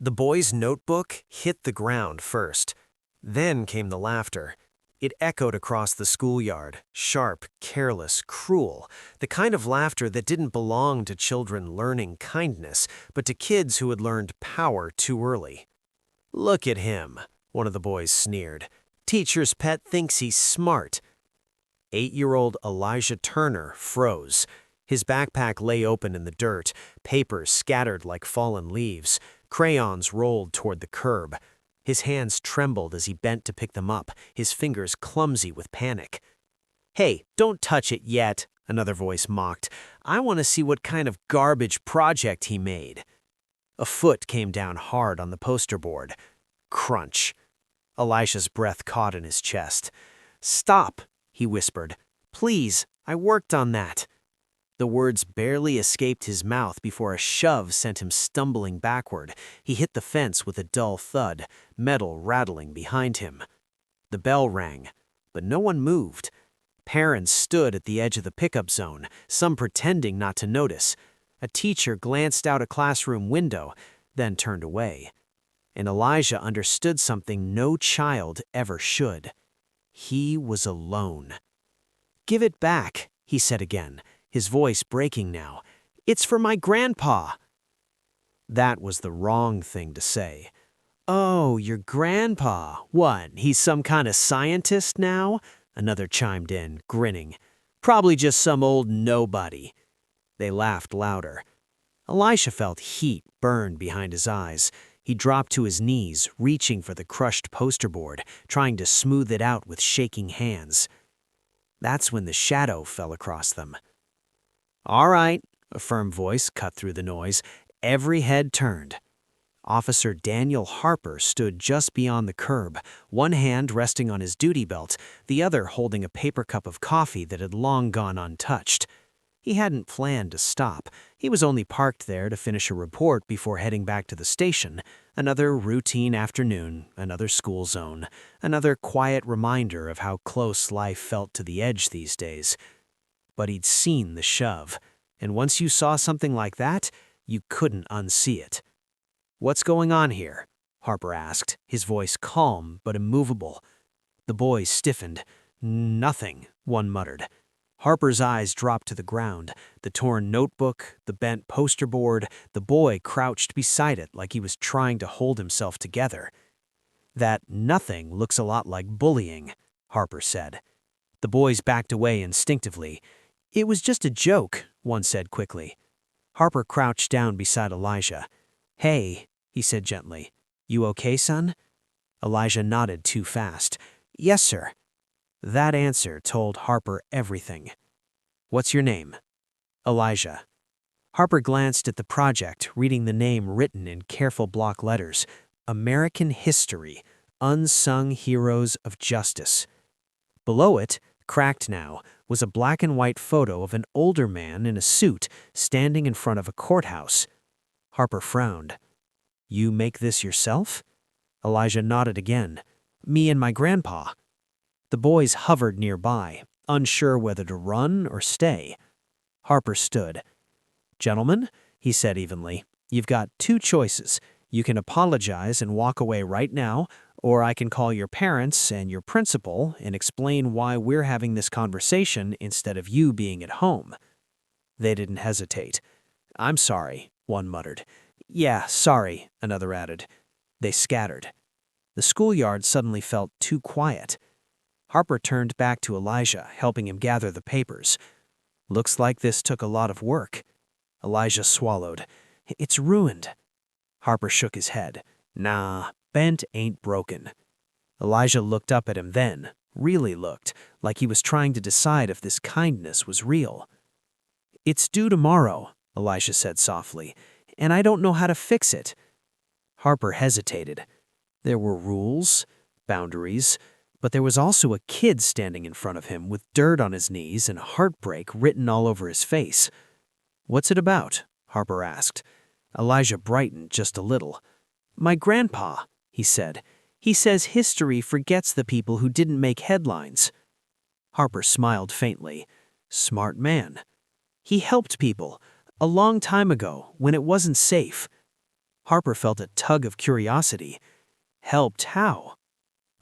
The boy's notebook hit the ground first. Then came the laughter. It echoed across the schoolyard, sharp, careless, cruel, the kind of laughter that didn't belong to children learning kindness, but to kids who had learned power too early. "Look at him," one of the boys sneered. "Teacher's pet thinks he's smart." 8-year-old Elijah Turner froze. His backpack lay open in the dirt, papers scattered like fallen leaves, crayons rolled toward the curb. His hands trembled as he bent to pick them up, his fingers clumsy with panic. "Hey, don't touch it yet," another voice mocked. "I want to see what kind of garbage project he made." A foot came down hard on the poster board. Crunch. Elijah's breath caught in his chest. "Stop," he whispered. "Please, I worked on that." The words barely escaped his mouth before a shove sent him stumbling backward. He hit the fence with a dull thud, metal rattling behind him. The bell rang, but no one moved. Parents stood at the edge of the pickup zone, some pretending not to notice. A teacher glanced out a classroom window, then turned away. And Elijah understood something no child ever should. He was alone. "Give it back," he said again, his voice breaking now. "It's for my grandpa." That was the wrong thing to say. "Oh, your grandpa. What, he's some kind of scientist now?" Another chimed in, grinning. "Probably just some old nobody." They laughed louder. Elisha felt heat burn behind his eyes. He dropped to his knees, reaching for the crushed poster board, trying to smooth it out with shaking hands. That's when the shadow fell across them. "All right," a firm voice cut through the noise. Every head turned. Officer Daniel Harper stood just beyond the curb, one hand resting on his duty belt, the other holding a paper cup of coffee that had long gone untouched. He hadn't planned to stop. He was only parked there to finish a report before heading back to the station. Another routine afternoon, another school zone, another quiet reminder of how close life felt to the edge these days. But he'd seen the shove, and once you saw something like that, you couldn't unsee it. "What's going on here?" Harper asked, his voice calm but immovable. The boys stiffened. "Nothing," one muttered. Harper's eyes dropped to the ground, the torn notebook, the bent poster board, the boy crouched beside it like he was trying to hold himself together. "That nothing looks a lot like bullying," Harper said. The boys backed away instinctively. "It was just a joke," one said quickly. Harper crouched down beside Elijah. "Hey," he said gently. "You okay, son?" Elijah nodded too fast. "Yes, sir." That answer told Harper everything. "What's your name?" "Elijah." Harper glanced at the project, reading the name written in careful block letters. American History, Unsung Heroes of Justice. Below it, cracked now, was a black and white photo of an older man in a suit standing in front of a courthouse. Harper frowned. "You make this yourself?" Elijah nodded again. "Me and my grandpa." The boys hovered nearby, unsure whether to run or stay. Harper stood. "Gentlemen," he said evenly, "you've got two choices. You can apologize and walk away right now, or I can call your parents and your principal and explain why we're having this conversation instead of you being at home." They didn't hesitate. "I'm sorry," one muttered. "Yeah, sorry," another added. They scattered. The schoolyard suddenly felt too quiet. Harper turned back to Elijah, helping him gather the papers. "Looks like this took a lot of work." Elijah swallowed. "It's ruined." Harper shook his head. "Nah, bent ain't broken." Elijah looked up at him then, really looked, like he was trying to decide if this kindness was real. "It's due tomorrow," Elijah said softly, "and I don't know how to fix it." Harper hesitated. There were rules, boundaries, but there was also a kid standing in front of him with dirt on his knees and heartbreak written all over his face. "What's it about?" Harper asked. Elijah brightened just a little. "My grandpa," he said. "He says history forgets the people who didn't make headlines." Harper smiled faintly. "Smart man." "He helped people, a long time ago, when it wasn't safe." Harper felt a tug of curiosity. Helped how?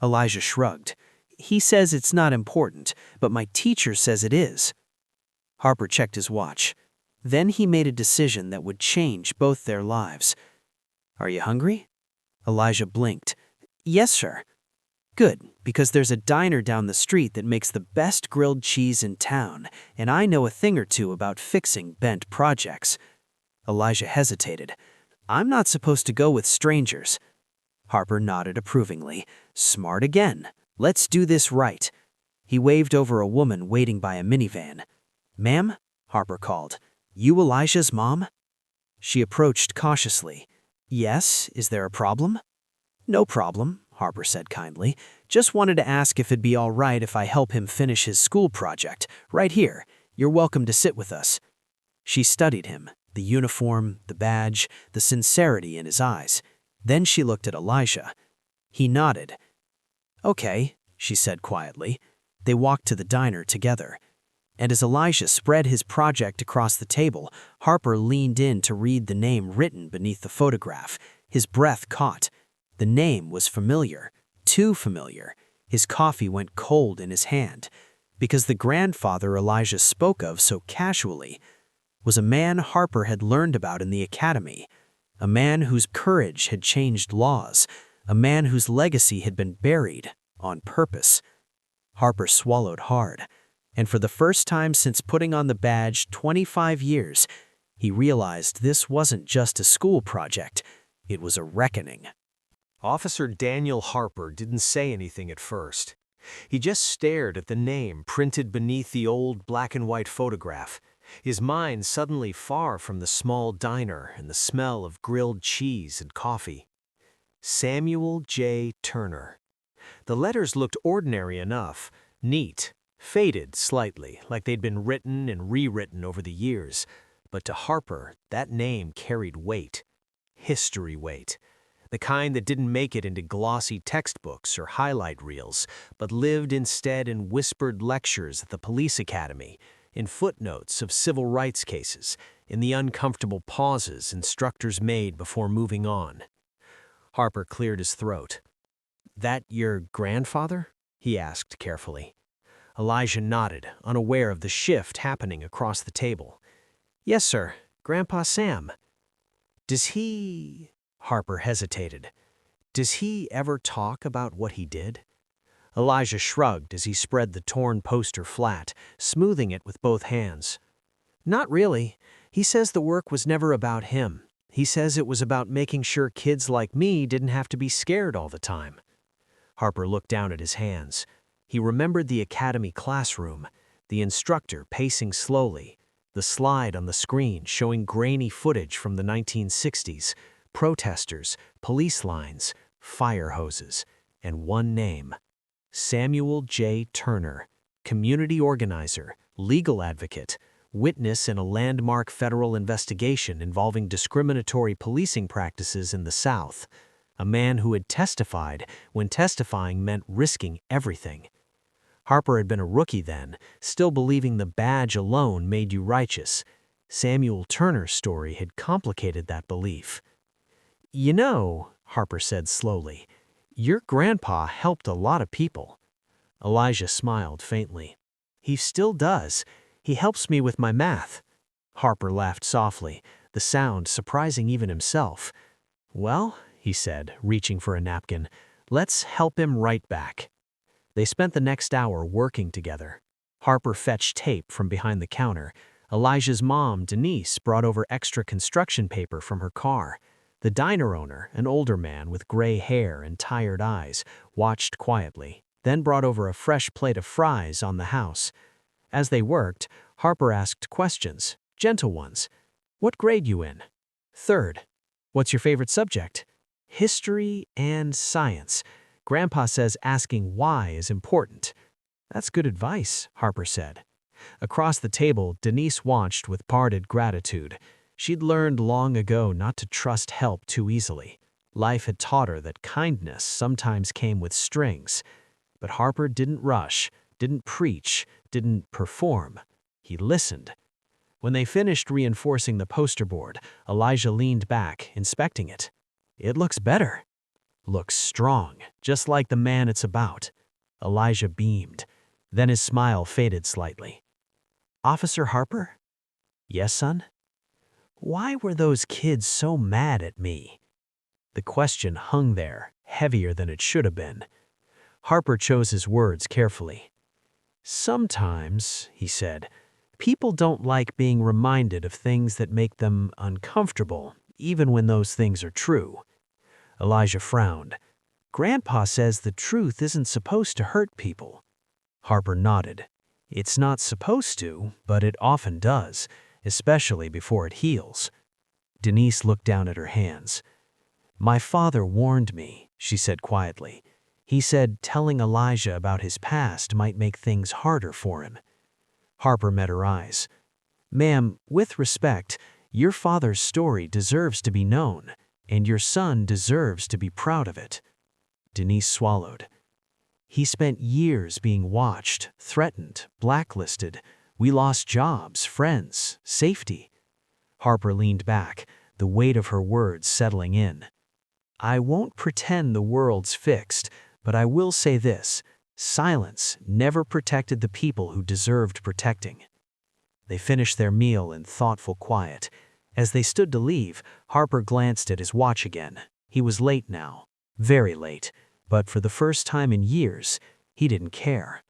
Elijah shrugged. He says it's not important, but my teacher says it is. Harper checked his watch. Then he made a decision that would change both their lives. Are you hungry? Elijah blinked. Yes, sir. Good, because there's a diner down the street that makes the best grilled cheese in town, and I know a thing or two about fixing bent projects. Elijah hesitated. I'm not supposed to go with strangers. Harper nodded approvingly. Smart again. Let's do this right. He waved over a woman waiting by a minivan. Ma'am, Harper called. You Elijah's mom? She approached cautiously. Yes, is there a problem? No problem, Harper said kindly. Just wanted to ask if it'd be all right if I help him finish his school project. Right here. You're welcome to sit with us. She studied him, the uniform, the badge, the sincerity in his eyes. Then she looked at Elijah. He nodded. Okay, she said quietly. They walked to the diner together. And as Elijah spread his project across the table, Harper leaned in to read the name written beneath the photograph. His breath caught. The name was familiar, too familiar. His coffee went cold in his hand, because the grandfather Elijah spoke of so casually was a man Harper had learned about in the academy, a man whose courage had changed laws, a man whose legacy had been buried on purpose. Harper swallowed hard. And for the first time since putting on the badge 25 years, he realized this wasn't just a school project, it was a reckoning. Officer Daniel Harper didn't say anything at first. He just stared at the name printed beneath the old black-and-white photograph, his mind suddenly far from the small diner and the smell of grilled cheese and coffee. Samuel J. Turner. The letters looked ordinary enough, neat, faded slightly, like they'd been written and rewritten over the years. But to Harper, that name carried weight. History weight. The kind that didn't make it into glossy textbooks or highlight reels, but lived instead in whispered lectures at the police academy, in footnotes of civil rights cases, in the uncomfortable pauses instructors made before moving on. Harper cleared his throat. That your grandfather? He asked carefully. Elijah nodded, unaware of the shift happening across the table. Yes, sir. Grandpa Sam. Does he... Harper hesitated. Does he ever talk about what he did? Elijah shrugged as he spread the torn poster flat, smoothing it with both hands. Not really. He says the work was never about him. He says it was about making sure kids like me didn't have to be scared all the time. Harper looked down at his hands. He remembered the academy classroom, the instructor pacing slowly, the slide on the screen showing grainy footage from the 1960s, protesters, police lines, fire hoses, and one name. Samuel J. Turner, community organizer, legal advocate, witness in a landmark federal investigation involving discriminatory policing practices in the South, a man who had testified when testifying meant risking everything. Harper had been a rookie then, still believing the badge alone made you righteous. Samuel Turner's story had complicated that belief. You know, Harper said slowly, your grandpa helped a lot of people. Elijah smiled faintly. He still does. He helps me with my math. Harper laughed softly, the sound surprising even himself. Well, he said, reaching for a napkin, let's help him right back. They spent the next hour working together. Harper fetched tape from behind the counter. Elijah's mom, Denise, brought over extra construction paper from her car. The diner owner, an older man with gray hair and tired eyes, watched quietly, then brought over a fresh plate of fries on the house. As they worked, Harper asked questions, gentle ones. What grade you in? Third. What's your favorite subject? History and science. Grandpa says asking why is important. That's good advice, Harper said. Across the table, Denise watched with parted gratitude. She'd learned long ago not to trust help too easily. Life had taught her that kindness sometimes came with strings. But Harper didn't rush, didn't preach, didn't perform. He listened. When they finished reinforcing the poster board, Elijah leaned back, inspecting it. It looks better. Looks strong, just like the man it's about. Elijah beamed. Then his smile faded slightly. Officer Harper? Yes, son? Why were those kids so mad at me? The question hung there, heavier than it should have been. Harper chose his words carefully. Sometimes, he said, people don't like being reminded of things that make them uncomfortable, even when those things are true. Elijah frowned. Grandpa says the truth isn't supposed to hurt people. Harper nodded. It's not supposed to, but it often does, especially before it heals. Denise looked down at her hands. My father warned me, she said quietly. He said telling Elijah about his past might make things harder for him. Harper met her eyes. Ma'am, with respect, your father's story deserves to be known, and your son deserves to be proud of it. Denise swallowed. He spent years being watched, threatened, blacklisted. We lost jobs, friends, safety. Harper leaned back, the weight of her words settling in. I won't pretend the world's fixed, but I will say this. Silence never protected the people who deserved protecting. They finished their meal in thoughtful quiet. As they stood to leave, Harper glanced at his watch again. He was late now, very late, but for the first time in years, he didn't care.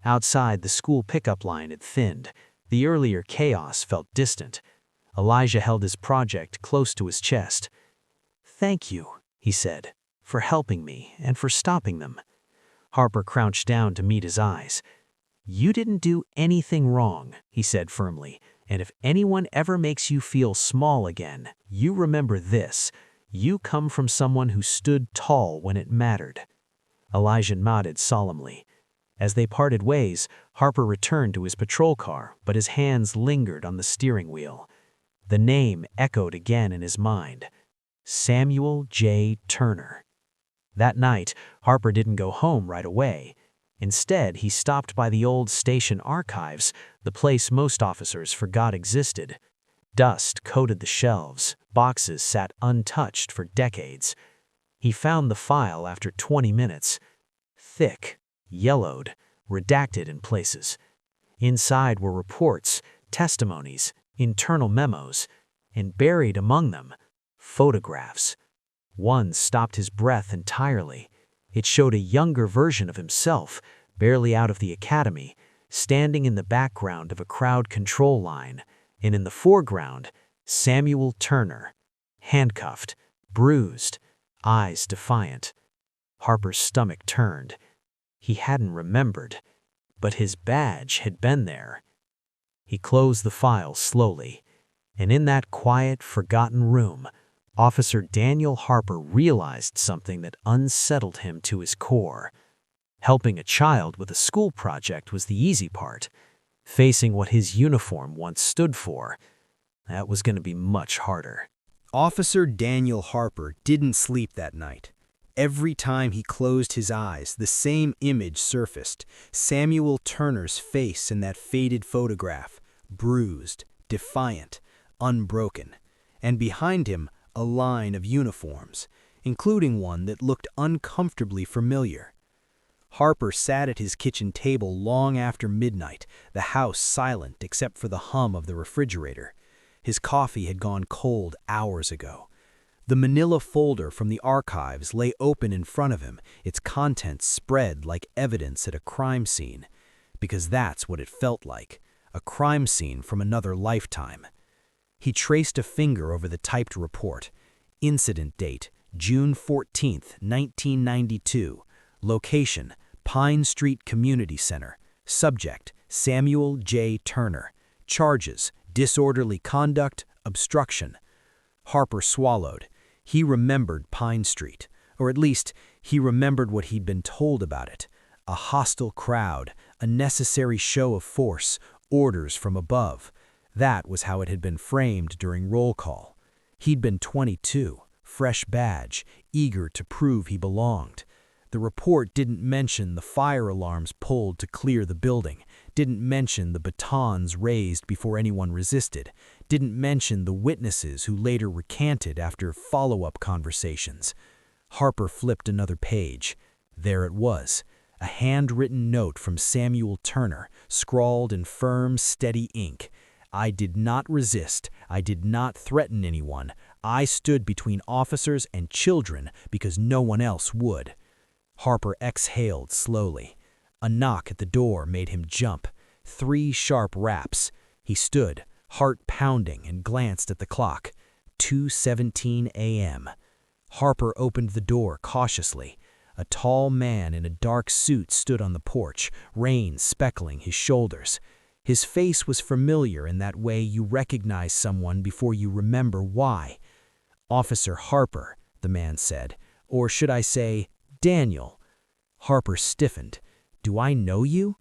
Outside, the school pickup line had thinned. The earlier chaos felt distant. Elijah held his project close to his chest. Thank you, he said, for helping me and for stopping them. Harper crouched down to meet his eyes. You didn't do anything wrong, he said firmly, and if anyone ever makes you feel small again, you remember this. You come from someone who stood tall when it mattered. Elijah nodded solemnly. As they parted ways, Harper returned to his patrol car, but his hands lingered on the steering wheel. The name echoed again in his mind. Samuel J. Turner. That night, Harper didn't go home right away. Instead, he stopped by the old station archives, the place most officers forgot existed. Dust coated the shelves, boxes sat untouched for decades. He found the file after 20 minutes. Thick, yellowed, redacted in places. Inside were reports, testimonies, internal memos, and buried among them, photographs. One stopped his breath entirely. It showed a younger version of himself, barely out of the academy, standing in the background of a crowd control line, and in the foreground, Samuel Turner, handcuffed, bruised, eyes defiant. Harper's stomach turned. He hadn't remembered, but his badge had been there. He closed the file slowly, and in that quiet, forgotten room, Officer Daniel Harper realized something that unsettled him to his core. Helping a child with a school project was the easy part. Facing what his uniform once stood for, that was going to be much harder. Officer Daniel Harper didn't sleep that night. Every time he closed his eyes, the same image surfaced. Samuel Turner's face in that faded photograph, bruised, defiant, unbroken. And behind him, a line of uniforms, including one that looked uncomfortably familiar. Harper sat at his kitchen table long after midnight, the house silent except for the hum of the refrigerator. His coffee had gone cold hours ago. The manila folder from the archives lay open in front of him, its contents spread like evidence at a crime scene. Because that's what it felt like, a crime scene from another lifetime. He traced a finger over the typed report. Incident date, June 14, 1992. Location, Pine Street Community Center. Subject, Samuel J. Turner. Charges, disorderly conduct, obstruction. Harper swallowed. He remembered Pine Street, or at least he remembered what he'd been told about it. A hostile crowd, a necessary show of force, orders from above. That was how it had been framed during roll call. He'd been 22, fresh badge, eager to prove he belonged. The report didn't mention the fire alarms pulled to clear the building, didn't mention the batons raised before anyone resisted, didn't mention the witnesses who later recanted after follow-up conversations. Harper flipped another page. There it was, a handwritten note from Samuel Turner, scrawled in firm, steady ink. "I did not resist. I did not threaten anyone. I stood between officers and children because no one else would." Harper exhaled slowly. A knock at the door made him jump. 3 sharp raps. He stood, heart pounding, and glanced at the clock. 2:17 a.m. Harper opened the door cautiously. A tall man in a dark suit stood on the porch, rain speckling his shoulders. His face was familiar in that way you recognize someone before you remember why. "Officer Harper," the man said. "Or should I say, Daniel?" Harper stiffened. "Do I know you?"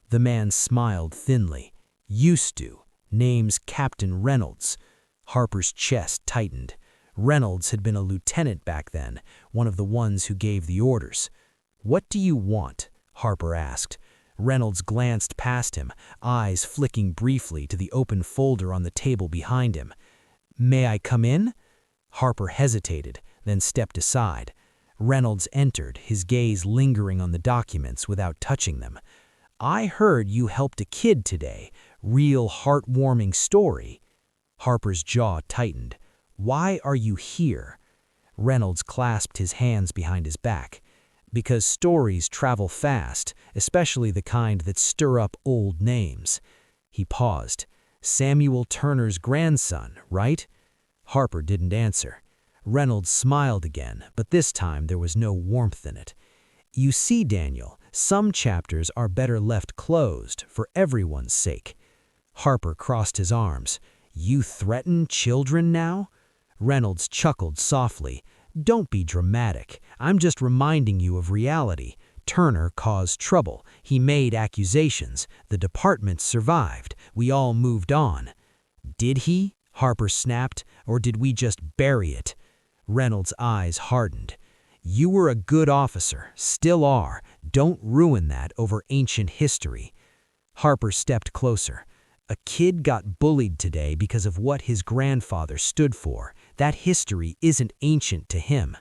The man smiled thinly. "Used to. Name's Captain Reynolds." Harper's chest tightened. Reynolds had been a lieutenant back then, one of the ones who gave the orders. "What do you want?" Harper asked. Reynolds glanced past him, eyes flicking briefly to the open folder on the table behind him. "May I come in?" Harper hesitated, then stepped aside. Reynolds entered, his gaze lingering on the documents without touching them. "I heard you helped a kid today. Real heartwarming story." Harper's jaw tightened. "Why are you here?" Reynolds clasped his hands behind his back. "Because stories travel fast, especially the kind that stir up old names." He paused. "Samuel Turner's grandson, right?" Harper didn't answer. Reynolds smiled again, but this time there was no warmth in it. "You see, Daniel, some chapters are better left closed, for everyone's sake." Harper crossed his arms. "You threaten children now?" Reynolds chuckled softly. "Don't be dramatic. I'm just reminding you of reality. Turner caused trouble. He made accusations. The department survived. We all moved on." "Did he?" Harper snapped. "Or did we just bury it?" Reynolds' eyes hardened. "You were a good officer. Still are. Don't ruin that over ancient history." Harper stepped closer. "A kid got bullied today because of what his grandfather stood for. That history isn't ancient to him."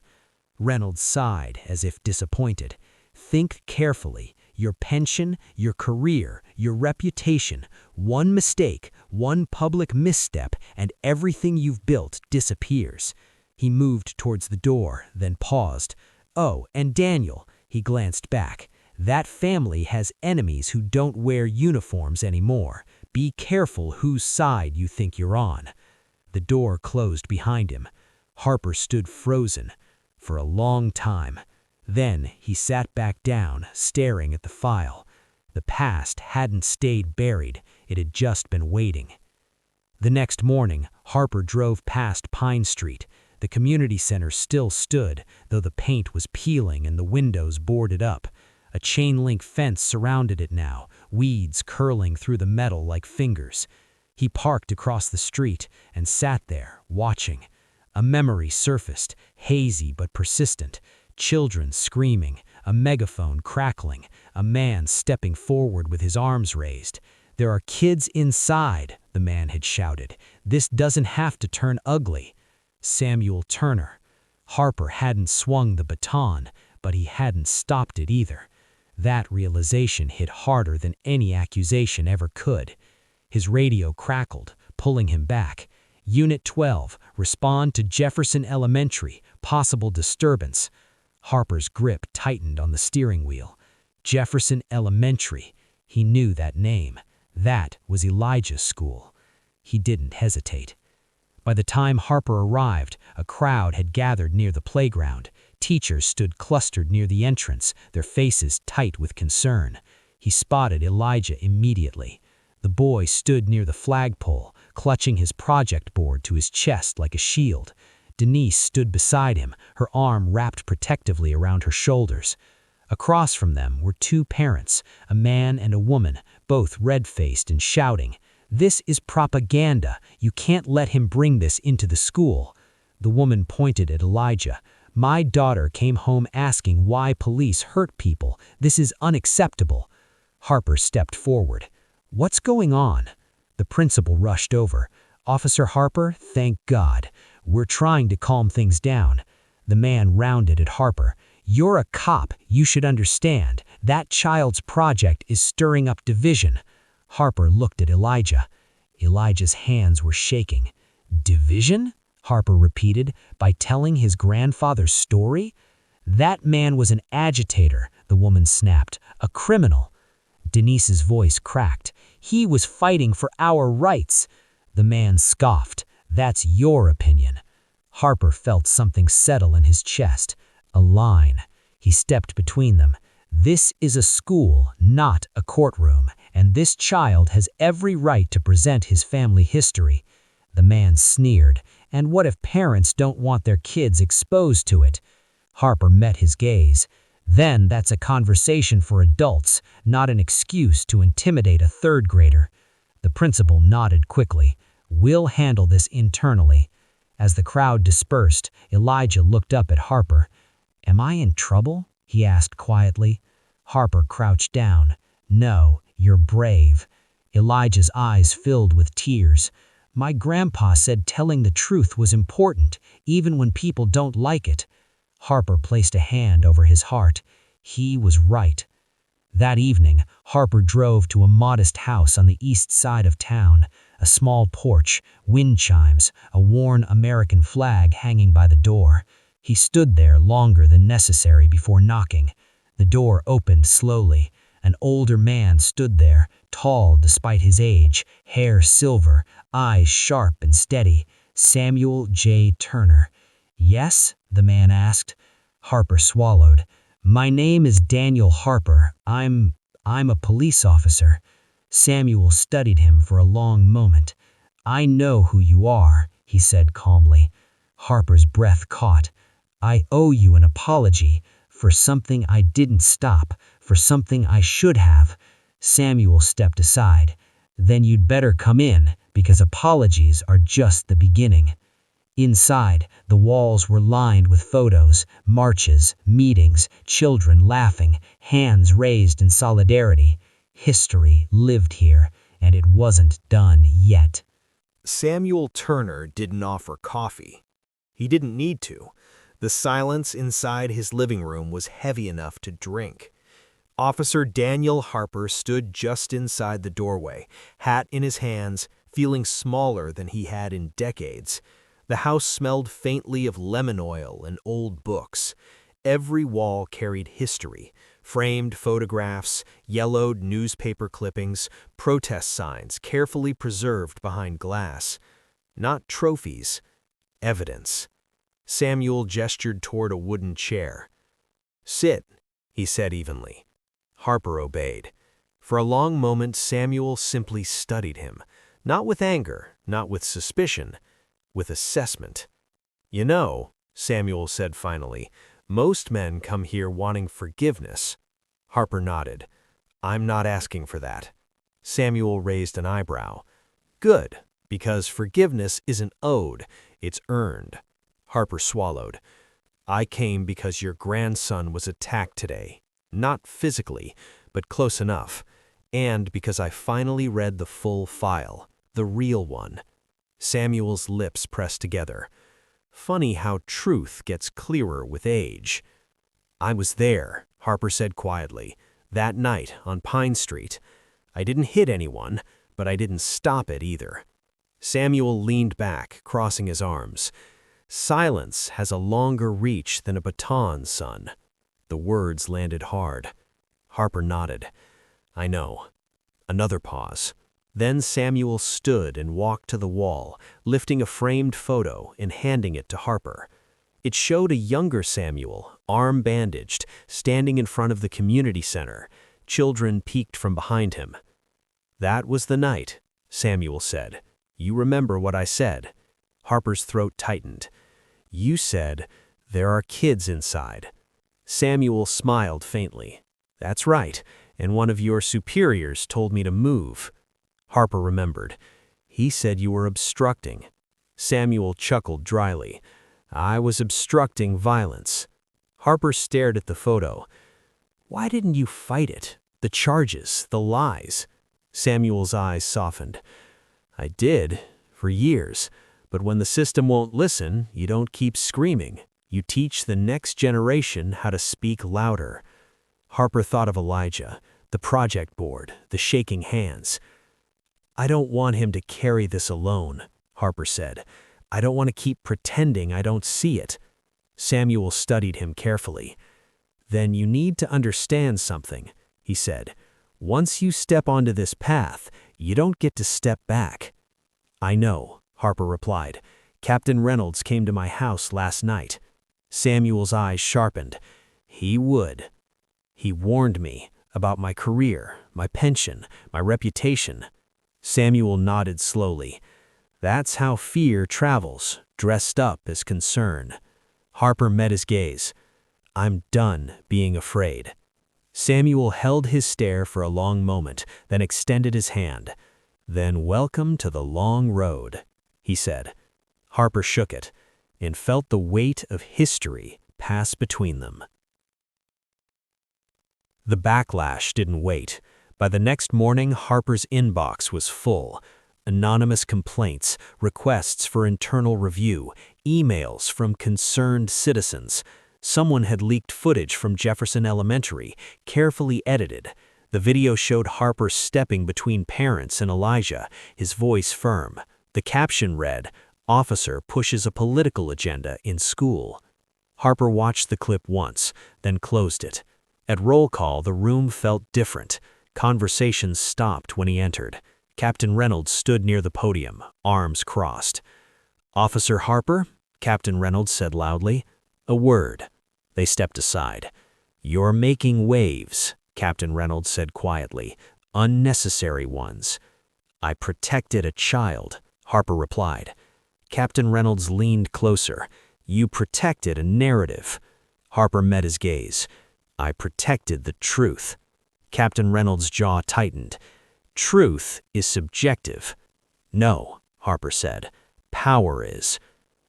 Reynolds sighed, as if disappointed. "Think carefully. Your pension, your career, your reputation. One mistake, one public misstep, and everything you've built disappears." He moved towards the door, then paused. "Oh, and Daniel," he glanced back. "That family has enemies who don't wear uniforms anymore. Be careful whose side you think you're on." The door closed behind him. Harper stood frozen for a long time. Then he sat back down, staring at the file. The past hadn't stayed buried. It had just been waiting. The next morning, Harper drove past Pine Street. The community center still stood, though the paint was peeling and the windows boarded up. A chain-link fence surrounded it now, weeds curling through the metal like fingers. He parked across the street and sat there, watching. A memory surfaced, hazy but persistent. Children screaming, a megaphone crackling, a man stepping forward with his arms raised. "There are kids inside," the man had shouted. "This doesn't have to turn ugly." Samuel Turner. Harper hadn't swung the baton, but he hadn't stopped it either. That realization hit harder than any accusation ever could. His radio crackled, pulling him back. "Unit 12, respond to Jefferson Elementary, possible disturbance." Harper's grip tightened on the steering wheel. Jefferson Elementary. He knew that name. That was Elijah's school. He didn't hesitate. By the time Harper arrived, a crowd had gathered near the playground. Teachers stood clustered near the entrance, their faces tight with concern. He spotted Elijah immediately. The boy stood near the flagpole, clutching his project board to his chest like a shield. Denise stood beside him, her arm wrapped protectively around her shoulders. Across from them were 2 parents, a man and a woman, both red-faced and shouting, "This is propaganda. You can't let him bring this into the school." The woman pointed at Elijah. "My daughter came home asking why police hurt people. This is unacceptable." Harper stepped forward. "What's going on?" The principal rushed over. "Officer Harper, thank God. We're trying to calm things down." The man rounded at Harper. "You're a cop. You should understand. That child's project is stirring up division." Harper looked at Elijah. Elijah's hands were shaking. "Division?" Harper repeated, "by telling his grandfather's story?" "That man was an agitator," the woman snapped. "A criminal." Denise's voice cracked. "He was fighting for our rights." The man scoffed. "That's your opinion." Harper felt something settle in his chest. A line. He stepped between them. "This is a school, not a courtroom, and this child has every right to present his family history." The man sneered. "And what if parents don't want their kids exposed to it?" Harper met his gaze. "Then that's a conversation for adults, not an excuse to intimidate a third grader." The principal nodded quickly. "We'll handle this internally." As the crowd dispersed, Elijah looked up at Harper. "Am I in trouble?" he asked quietly. Harper crouched down. "No, you're brave." Elijah's eyes filled with tears. "My grandpa said telling the truth was important, even when people don't like it." Harper placed a hand over his heart. He was right. That evening, Harper drove to a modest house on the east side of town. A small porch, wind chimes, a worn American flag hanging by the door. He stood there longer than necessary before knocking. The door opened slowly. An older man stood there, tall despite his age, hair silver, eyes sharp and steady. "Samuel J. Turner." "Yes?" the man asked. Harper swallowed. "My name is Daniel Harper. I'm a police officer." Samuel studied him for a long moment. "I know who you are," he said calmly. Harper's breath caught. "I owe you an apology for something I didn't stop, for something I should have." Samuel stepped aside. "Then you'd better come in, because apologies are just the beginning." Inside, the walls were lined with photos, marches, meetings, children laughing, hands raised in solidarity. History lived here, and it wasn't done yet. Samuel Turner didn't offer coffee. He didn't need to. The silence inside his living room was heavy enough to drink. Officer Daniel Harper stood just inside the doorway, hat in his hands, feeling smaller than he had in decades. The house smelled faintly of lemon oil and old books. Every wall carried history, framed photographs, yellowed newspaper clippings, protest signs carefully preserved behind glass. Not trophies, evidence. Samuel gestured toward a wooden chair. "Sit," he said evenly. Harper obeyed. For a long moment, Samuel simply studied him, not with anger, not with suspicion, with assessment. "You know," Samuel said finally, "most men come here wanting forgiveness." Harper nodded. "I'm not asking for that." Samuel raised an eyebrow. "Good, because forgiveness isn't owed, it's earned." Harper swallowed. "I came because your grandson was attacked today. Not physically, but close enough. And because I finally read the full file, the real one." Samuel's lips pressed together. Funny how truth gets clearer with age. "I was there," Harper said quietly, "that night on Pine Street. I didn't hit anyone, but I didn't stop it either." Samuel leaned back, crossing his arms. "Silence has a longer reach than a baton, son." The words landed hard. Harper nodded. "I know." Another pause. Then Samuel stood and walked to the wall, lifting a framed photo and handing it to Harper. It showed a younger Samuel, arm bandaged, standing in front of the community center. Children peeked from behind him. "That was the night," Samuel said. "You remember what I said." Harper's throat tightened. "You said, 'There are kids inside.'" Samuel smiled faintly. "That's right, and one of your superiors told me to move." Harper remembered. "He said you were obstructing." Samuel chuckled dryly. "I was obstructing violence." Harper stared at the photo. "Why didn't you fight it? The charges, the lies?" Samuel's eyes softened. "I did, for years. But when the system won't listen, you don't keep screaming. You teach the next generation how to speak louder. Harper thought of Elijah, the project board, the shaking hands. I don't want him to carry this alone, Harper said. I don't want to keep pretending I don't see it. Samuel studied him carefully. Then you need to understand something, he said. Once you step onto this path, you don't get to step back. I know, Harper replied. Captain Reynolds came to my house last night. Samuel's eyes sharpened. He would. He warned me about my career, my pension, my reputation. Samuel nodded slowly. That's how fear travels, dressed up as concern. Harper met his gaze. I'm done being afraid. Samuel held his stare for a long moment, then extended his hand. Then welcome to the long road, he said. Harper shook it and felt the weight of history pass between them. The backlash didn't wait. By the next morning, Harper's inbox was full. Anonymous complaints, requests for internal review, emails from concerned citizens. Someone had leaked footage from Jefferson Elementary, carefully edited. The video showed Harper stepping between parents and Elijah, his voice firm. The caption read, "Officer pushes a political agenda in school." Harper watched the clip once, then closed it. At roll call, the room felt different. Conversations stopped when he entered. Captain Reynolds stood near the podium, arms crossed. "Officer Harper," Captain Reynolds said loudly. "A word." They stepped aside. "You're making waves," Captain Reynolds said quietly. "Unnecessary ones." "I protected a child," Harper replied. Captain Reynolds leaned closer. "You protected a narrative." Harper met his gaze. "I protected the truth." Captain Reynolds' jaw tightened. "Truth is subjective." "No," Harper said. "Power is."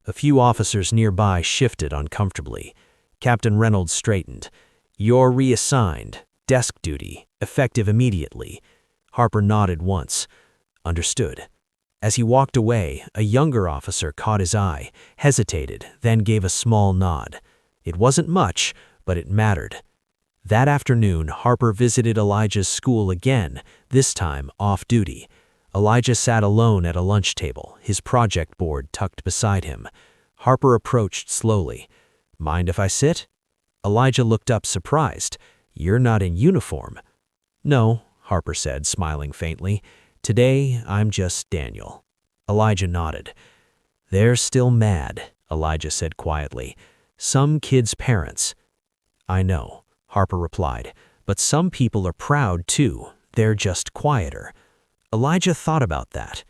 A few officers nearby shifted uncomfortably. Captain Reynolds straightened. "You're reassigned. Desk duty. Effective immediately." Harper nodded once. "Understood." As he walked away, a younger officer caught his eye, hesitated, then gave a small nod. It wasn't much, but it mattered. That afternoon, Harper visited Elijah's school again, this time off-duty. Elijah sat alone at a lunch table, his project board tucked beside him. Harper approached slowly. "Mind if I sit?" Elijah looked up surprised. "You're not in uniform." "No," Harper said, smiling faintly. "Today, I'm just Daniel." Elijah nodded. "They're still mad," Elijah said quietly. "Some kids' parents." "I know," Harper replied, "but some people are proud too. They're just quieter." Elijah thought about that.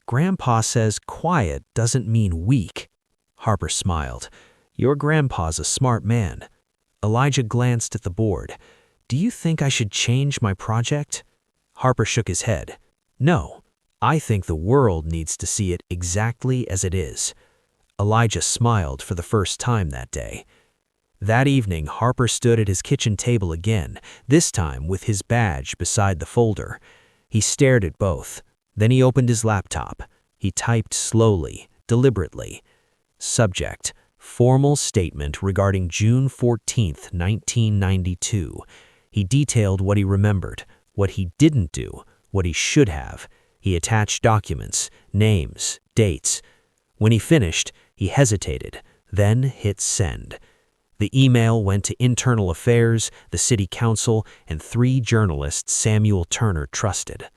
"Grandpa says quiet doesn't mean weak." Harper smiled. "Your grandpa's a smart man." Elijah glanced at the board. "Do you think I should change my project?" Harper shook his head. "No, I think the world needs to see it exactly as it is." Elijah smiled for the first time that day. That evening, Harper stood at his kitchen table again, this time with his badge beside the folder. He stared at both. Then he opened his laptop. He typed slowly, deliberately. Subject: Formal statement regarding June 14, 1992. He detailed what he remembered, what he didn't do, what he should have. He attached documents, names, dates. When he finished, he hesitated, then hit send. The email went to Internal Affairs, the City Council, and 3 journalists Samuel Turner trusted.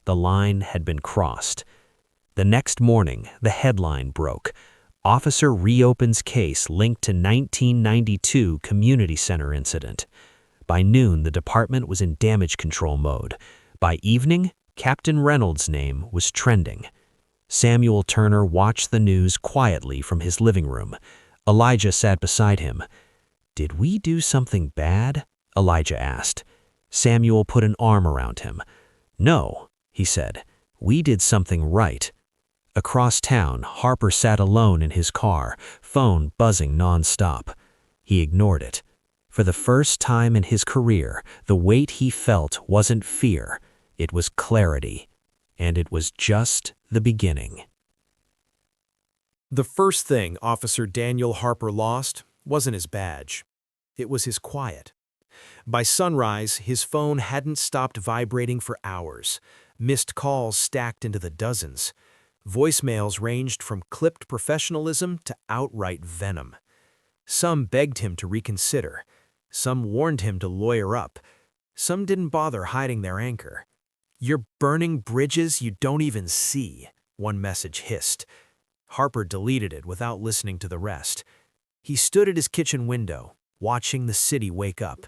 The line had been crossed. The next morning, the headline broke. Officer reopens case linked to 1992 community center incident. By noon, the department was in damage control mode. By evening, Captain Reynolds' name was trending. Samuel Turner watched the news quietly from his living room. Elijah sat beside him. "Did we do something bad?" Elijah asked. Samuel put an arm around him. "No," he said. "We did something right." Across town, Harper sat alone in his car, phone buzzing nonstop. He ignored it. For the first time in his career, the weight he felt wasn't fear, it was clarity. And it was just the beginning. The first thing Officer Daniel Harper lost wasn't his badge. It was his quiet. By sunrise, his phone hadn't stopped vibrating for hours. Missed calls stacked into the dozens. Voicemails ranged from clipped professionalism to outright venom. Some begged him to reconsider. Some warned him to lawyer up. Some didn't bother hiding their anger. "You're burning bridges you don't even see," one message hissed. Harper deleted it without listening to the rest. He stood at his kitchen window, watching the city wake up.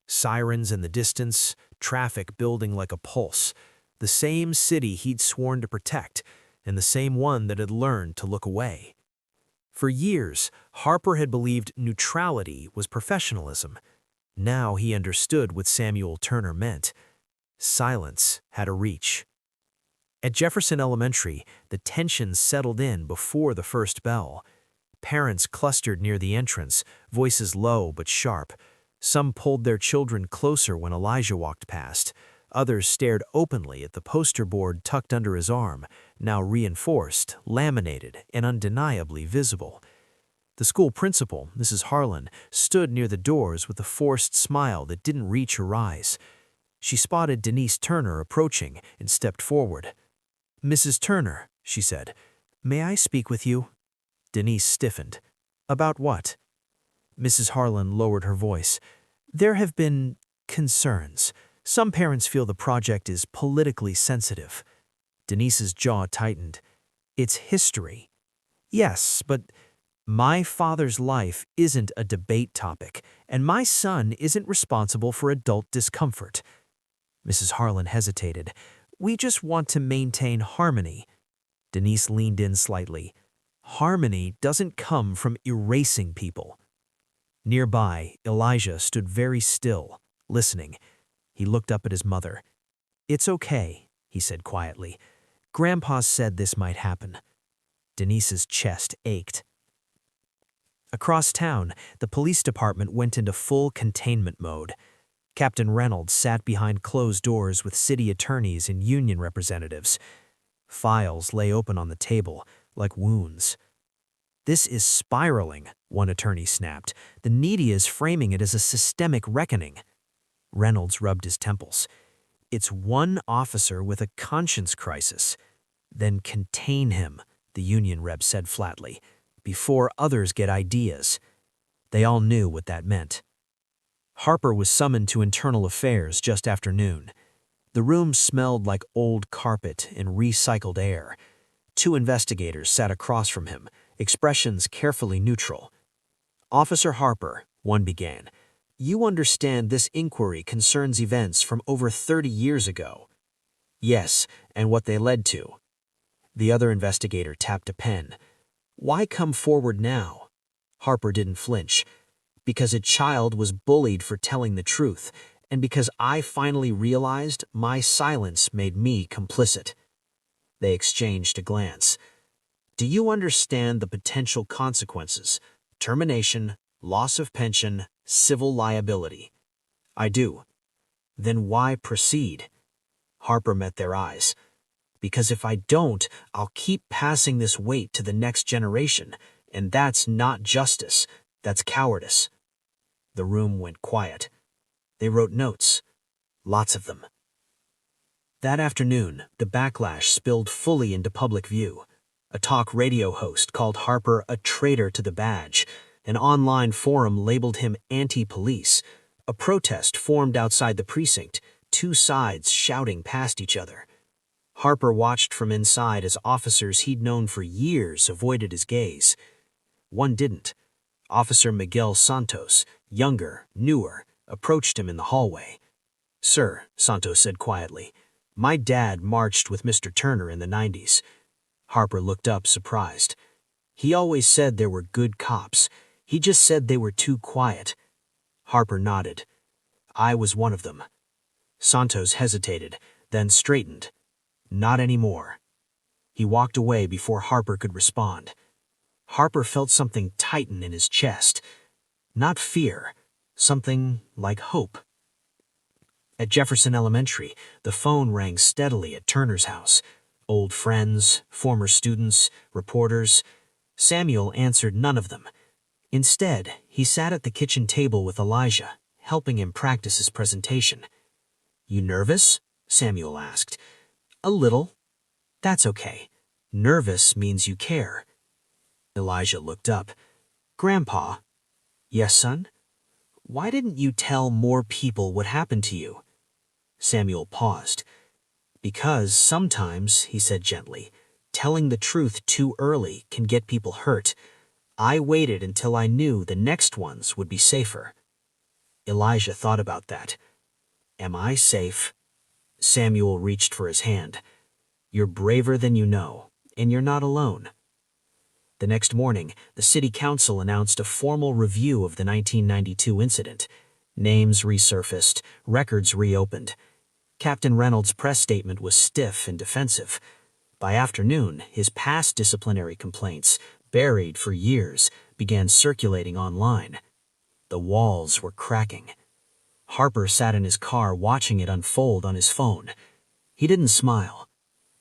Sirens in the distance, traffic building like a pulse. The same city he'd sworn to protect, and the same one that had learned to look away. For years, Harper had believed neutrality was professionalism. Now he understood what Samuel Turner meant. Silence had a reach. At Jefferson Elementary, the tension settled in before the first bell. Parents clustered near the entrance, voices low but sharp. Some pulled their children closer when Elijah walked past. Others stared openly at the poster board tucked under his arm, now reinforced, laminated, and undeniably visible. The school principal, Mrs. Harlan, stood near the doors with a forced smile that didn't reach her eyes. She spotted Denise Turner approaching and stepped forward. "Mrs. Turner," she said, "may I speak with you?" Denise stiffened. "About what?" Mrs. Harlan lowered her voice. "There have been concerns. Some parents feel the project is politically sensitive." Denise's jaw tightened. "It's history." "Yes, but my father's life isn't a debate topic, and my son isn't responsible for adult discomfort." Mrs. Harlan hesitated. "We just want to maintain harmony." Denise leaned in slightly. "Harmony doesn't come from erasing people." Nearby, Elijah stood very still, listening. He looked up at his mother. "It's okay," he said quietly. "Grandpa said this might happen." Denise's chest ached. Across town, the police department went into full containment mode. Captain Reynolds sat behind closed doors with city attorneys and union representatives. Files lay open on the table, like wounds. "This is spiraling," one attorney snapped. "The media is framing it as a systemic reckoning." Reynolds rubbed his temples. "It's one officer with a conscience crisis." "Then contain him," the union rep said flatly, "before others get ideas." They all knew what that meant. Harper was summoned to internal affairs just after noon. The room smelled like old carpet and recycled air. Two investigators sat across from him, expressions carefully neutral. "Officer Harper," one began, "you understand this inquiry concerns events from over 30 years ago." "Yes, and what they led to." The other investigator tapped a pen. "Why come forward now?" Harper didn't flinch. "Because a child was bullied for telling the truth, and because I finally realized my silence made me complicit." They exchanged a glance. "Do you understand the potential consequences? Termination, loss of pension, civil liability." "I do." "Then why proceed?" Harper met their eyes. "Because if I don't, I'll keep passing this weight to the next generation, and that's not justice, that's cowardice." The room went quiet. They wrote notes. Lots of them. That afternoon, the backlash spilled fully into public view. A talk radio host called Harper a traitor to the badge. An online forum labeled him anti-police. A protest formed outside the precinct, two sides shouting past each other. Harper watched from inside as officers he'd known for years avoided his gaze. One didn't. Officer Miguel Santos, younger, newer, approached him in the hallway. "Sir," Santos said quietly, "my dad marched with Mr. Turner in the 90s. Harper looked up, surprised. "He always said there were good cops. He just said they were too quiet." Harper nodded. "I was one of them." Santos hesitated, then straightened. "Not anymore." He walked away before Harper could respond. Harper felt something tighten in his chest. Not fear, something like hope. At Jefferson Elementary, the phone rang steadily at Turner's house. Old friends, former students, reporters. Samuel answered none of them. Instead, he sat at the kitchen table with Elijah, helping him practice his presentation. "You nervous?" Samuel asked. "A little." "That's okay. Nervous means you care." Elijah looked up. "Grandpa." "Yes, son?" "Why didn't you tell more people what happened to you?" Samuel paused. "Because sometimes," he said gently, "telling the truth too early can get people hurt. I waited until I knew the next ones would be safer." Elijah thought about that. "Am I safe?" Samuel reached for his hand. "You're braver than you know, and you're not alone." The next morning, the city council announced a formal review of the 1992 incident. Names resurfaced, records reopened. Captain Reynolds' press statement was stiff and defensive. By afternoon, his past disciplinary complaints, buried for years, began circulating online. The walls were cracking. Harper sat in his car watching it unfold on his phone. He didn't smile.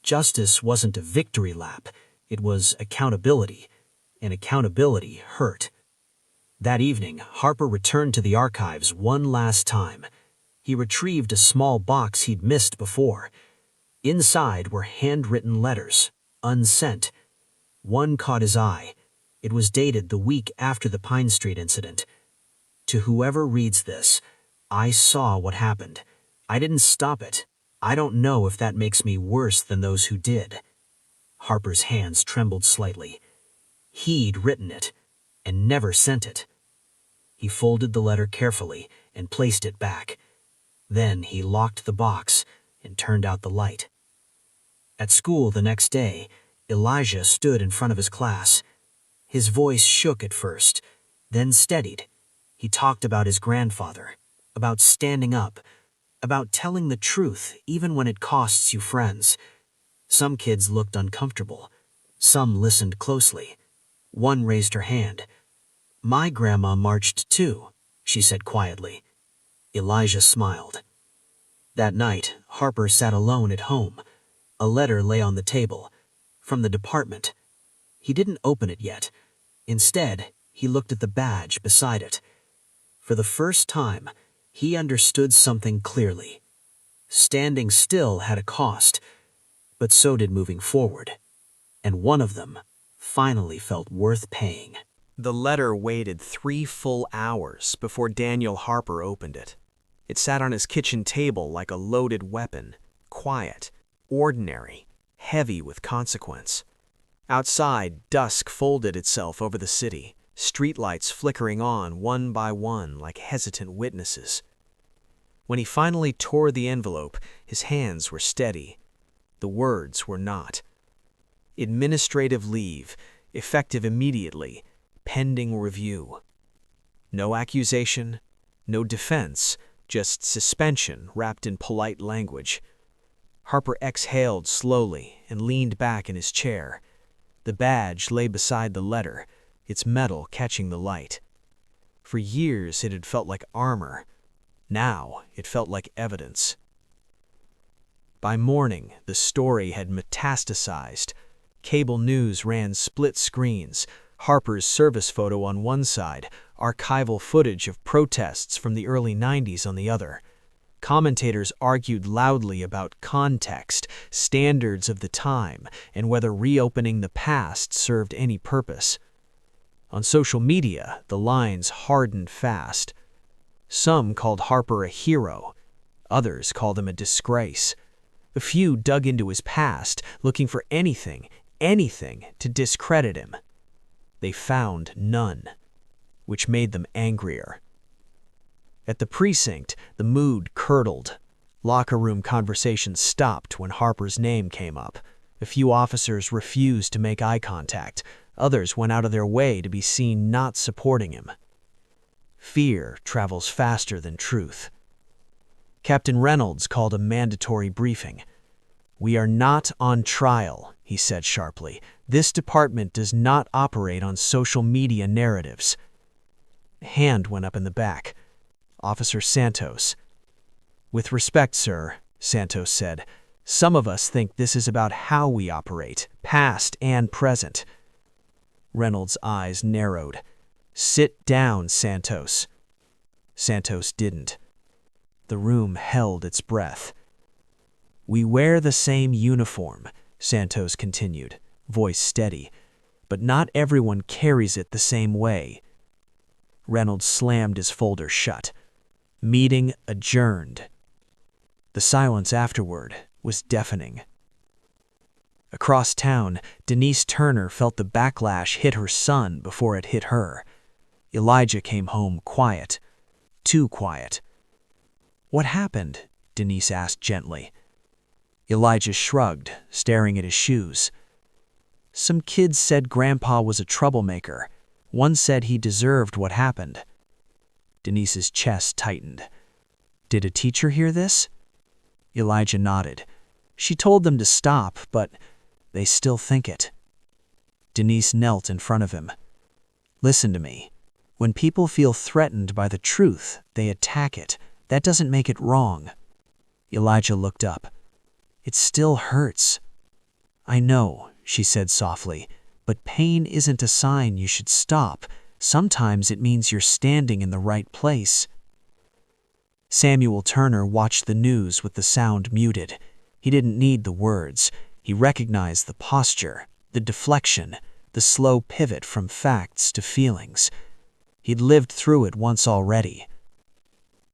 Justice wasn't a victory lap. It was accountability, and accountability hurt. That evening, Harper returned to the archives one last time. He retrieved a small box he'd missed before. Inside were handwritten letters, unsent. One caught his eye. It was dated the week after the Pine Street incident. "To whoever reads this, I saw what happened. I didn't stop it. I don't know if that makes me worse than those who did." Harper's hands trembled slightly. He'd written it, and never sent it. He folded the letter carefully and placed it back. Then he locked the box and turned out the light. At school the next day, Elijah stood in front of his class. His voice shook at first, then steadied. He talked about his grandfather, about standing up, about telling the truth even when it costs you friends. Some kids looked uncomfortable. Some listened closely. One raised her hand. "My grandma marched too," she said quietly. Elijah smiled. That night, Harper sat alone at home. A letter lay on the table, from the department. He didn't open it yet. Instead, he looked at the badge beside it. For the first time, he understood something clearly. Standing still had a cost, but so did moving forward. And one of them finally felt worth paying. The letter waited 3 full hours before Daniel Harper opened it. It sat on his kitchen table like a loaded weapon, quiet, ordinary, heavy with consequence. Outside, dusk folded itself over the city, streetlights flickering on one by one like hesitant witnesses. When he finally tore the envelope, his hands were steady. The words were not. Administrative leave, effective immediately, pending review. No accusation, no defense, just suspension wrapped in polite language. Harper exhaled slowly and leaned back in his chair. The badge lay beside the letter, its metal catching the light. For years it had felt like armor. Now it felt like evidence. By morning, the story had metastasized. Cable news ran split screens, Harper's service photo on one side, archival footage of protests from the early 90s on the other. Commentators argued loudly about context, standards of the time, and whether reopening the past served any purpose. On social media, the lines hardened fast. Some called Harper a hero. Others called him a disgrace. A few dug into his past, looking for anything to discredit him. They found none, which made them angrier. At the precinct, the mood curdled. Locker room conversations stopped when Harper's name came up. A few officers refused to make eye contact. Others went out of their way to be seen not supporting him. Fear travels faster than truth. Captain Reynolds called a mandatory briefing. "We are not on trial," he said sharply. "This department does not operate on social media narratives." A hand went up in the back. Officer Santos. "With respect, sir," Santos said, "some of us think this is about how we operate, past and present." Reynolds' eyes narrowed. "Sit down, Santos." Santos didn't. The room held its breath. "We wear the same uniform," Santos continued, voice steady, "but not everyone carries it the same way." Reynolds slammed his folder shut. Meeting adjourned. The silence afterward was deafening. Across town, Denise Turner felt the backlash hit her son before it hit her. Elijah came home quiet. Too quiet. "What happened?" Denise asked gently. Elijah shrugged, staring at his shoes. "Some kids said Grandpa was a troublemaker. One said he deserved what happened." Denise's chest tightened. "Did a teacher hear this?" Elijah nodded. "She told them to stop, but they still think it." Denise knelt in front of him. "Listen to me. When people feel threatened by the truth, they attack it. That doesn't make it wrong." Elijah looked up. "It still hurts." "I know," she said softly, "but pain isn't a sign you should stop. Sometimes it means you're standing in the right place." Samuel Turner watched the news with the sound muted. He didn't need the words. He recognized the posture, the deflection, the slow pivot from facts to feelings. He'd lived through it once already.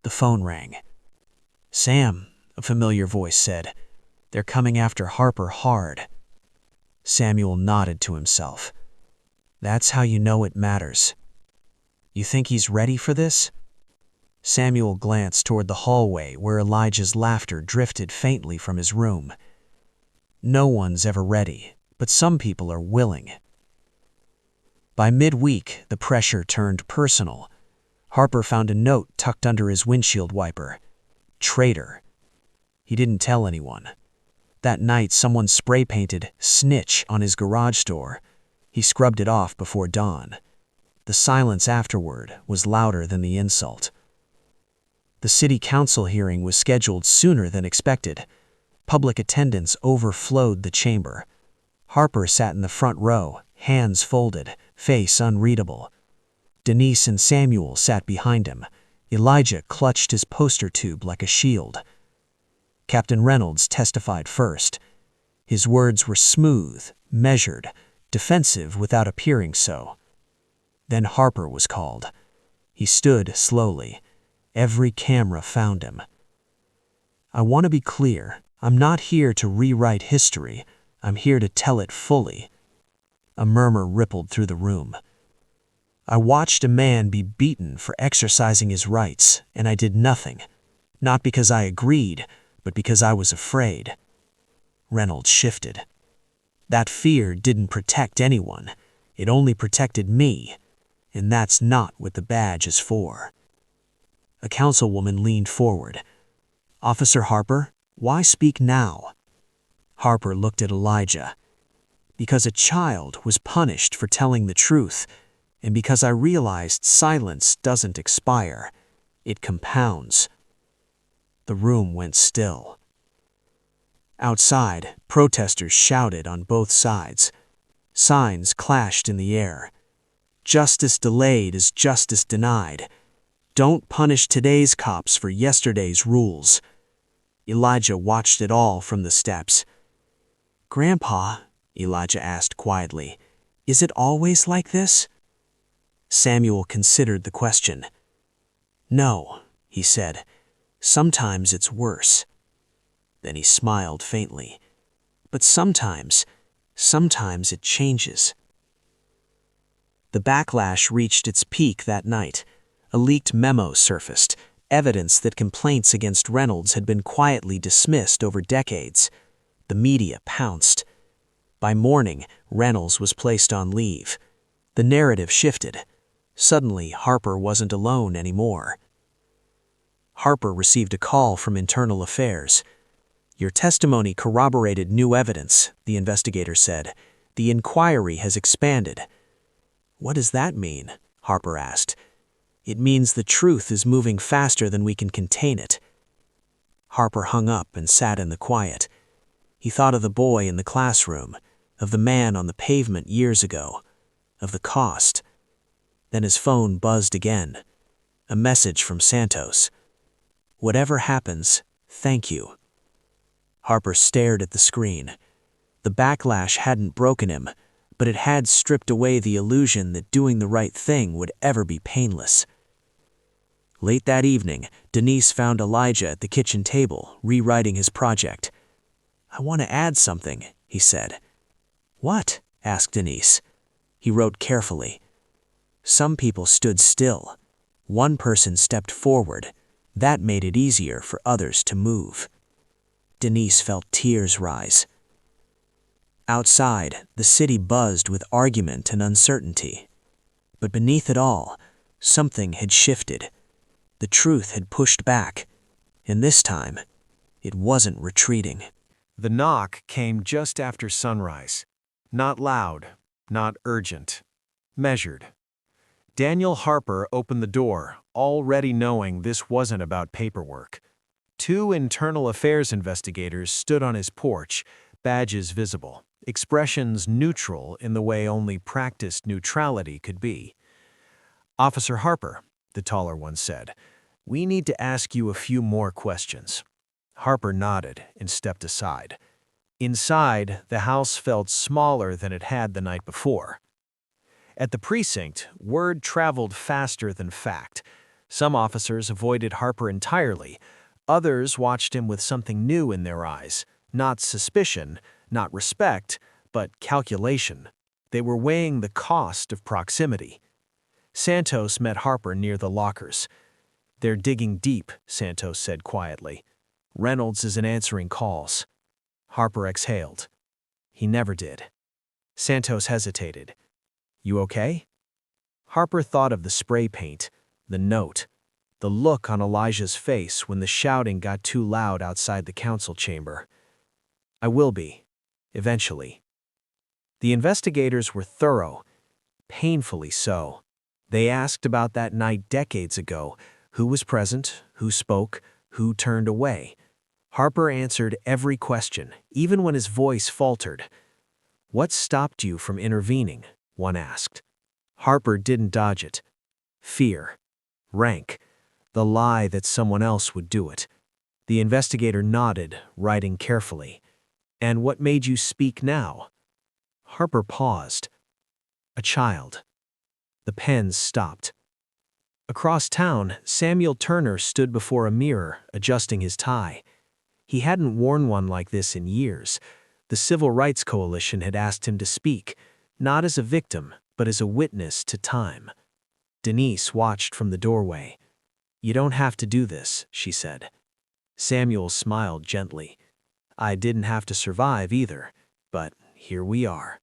The phone rang. "Sam," a familiar voice said, "they're coming after Harper hard." Samuel nodded to himself. "That's how you know it matters." "You think he's ready for this?" Samuel glanced toward the hallway where Elijah's laughter drifted faintly from his room. "No one's ever ready, but some people are willing." By midweek, the pressure turned personal. Harper found a note tucked under his windshield wiper. "Traitor." He didn't tell anyone. That night, someone spray-painted "snitch" on his garage door. He scrubbed it off before dawn. The silence afterward was louder than the insult. The city council hearing was scheduled sooner than expected. Public attendance overflowed the chamber. Harper sat in the front row, hands folded, face unreadable. Denise and Samuel sat behind him. Elijah clutched his poster tube like a shield. Captain Reynolds testified first. His words were smooth, measured, defensive without appearing so. Then Harper was called. He stood slowly. Every camera found him. "I want to be clear. I'm not here to rewrite history. I'm here to tell it fully." A murmur rippled through the room. "I watched a man be beaten for exercising his rights, and I did nothing. Not because I agreed, but because I was afraid." Reynolds shifted. "That fear didn't protect anyone. It only protected me. And that's not what the badge is for." A councilwoman leaned forward. "Officer Harper, why speak now?" Harper looked at Elijah. "Because a child was punished for telling the truth, and because I realized silence doesn't expire. It compounds." The room went still. Outside, protesters shouted on both sides. Signs clashed in the air. "Justice delayed is justice denied. Don't punish today's cops for yesterday's rules." Elijah watched it all from the steps. "Grandpa," Elijah asked quietly, "is it always like this?" Samuel considered the question. "No," he said. "Sometimes it's worse." Then he smiled faintly. "But sometimes it changes." The backlash reached its peak that night. A leaked memo surfaced, evidence that complaints against Reynolds had been quietly dismissed over decades. The media pounced. By morning, Reynolds was placed on leave. The narrative shifted. Suddenly, Harper wasn't alone anymore. Harper received a call from Internal Affairs. "Your testimony corroborated new evidence," the investigator said. "The inquiry has expanded." "What does that mean?" Harper asked. "It means the truth is moving faster than we can contain it." Harper hung up and sat in the quiet. He thought of the boy in the classroom, of the man on the pavement years ago. of the cost. Then his phone buzzed again. A message from Santos. "Whatever happens, thank you." Harper stared at the screen. The backlash hadn't broken him, but it had stripped away the illusion that doing the right thing would ever be painless. Late that evening, Denise found Elijah at the kitchen table, rewriting his project. "I want to add something," he said. "What?" asked Denise. He wrote carefully. "Some people stood still. One person stepped forward. That made it easier for others to move." Denise felt tears rise. Outside, the city buzzed with argument and uncertainty. But beneath it all, something had shifted. The truth had pushed back, and this time, it wasn't retreating. The knock came just after sunrise. Not loud, not urgent. Measured. Daniel Harper opened the door, already knowing this wasn't about paperwork. Two internal affairs investigators stood on his porch, badges visible, expressions neutral in the way only practiced neutrality could be. "Officer Harper," the taller one said, "we need to ask you a few more questions." Harper nodded and stepped aside. Inside, the house felt smaller than it had the night before. At the precinct, word traveled faster than fact. Some officers avoided Harper entirely. Others watched him with something new in their eyes. Not suspicion, not respect, but calculation. They were weighing the cost of proximity. Santos met Harper near the lockers. "They're digging deep," Santos said quietly. "Reynolds isn't answering calls." Harper exhaled. He never did. Santos hesitated. "You okay?" Harper thought of the spray paint, the note, the look on Elijah's face when the shouting got too loud outside the council chamber. "I will be, eventually." The investigators were thorough, painfully so. They asked about that night decades ago, who was present, who spoke, who turned away. Harper answered every question, even when his voice faltered. "What stopped you from intervening?" one asked. Harper didn't dodge it. Fear. Rank. The lie that someone else would do it. The investigator nodded, writing carefully. "And what made you speak now?" Harper paused. "A child." The pens stopped. Across town, Samuel Turner stood before a mirror, adjusting his tie. He hadn't worn one like this in years. The Civil Rights Coalition had asked him to speak, not as a victim, but as a witness to time. Denise watched from the doorway. "You don't have to do this," she said. Samuel smiled gently. "I didn't have to survive either, but here we are."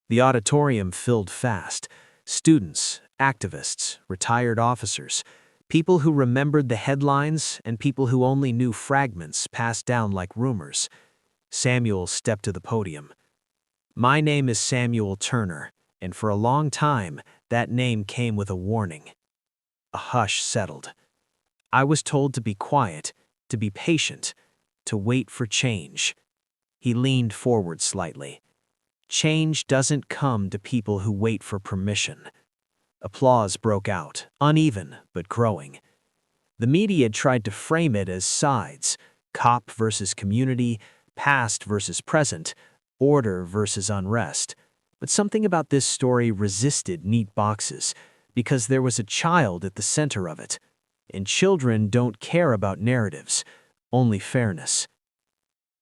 The auditorium filled fast. Students, activists, retired officers, people who remembered the headlines and people who only knew fragments passed down like rumors. Samuel stepped to the podium. "My name is Samuel Turner, and for a long time, that name came with a warning." A hush settled. "I was told to be quiet, to be patient, to wait for change." He leaned forward slightly. "Change doesn't come to people who wait for permission." Applause broke out, uneven but growing. The media tried to frame it as sides, cop versus community, past versus present, order versus unrest. But something about this story resisted neat boxes, because there was a child at the center of it. And children don't care about narratives, only fairness.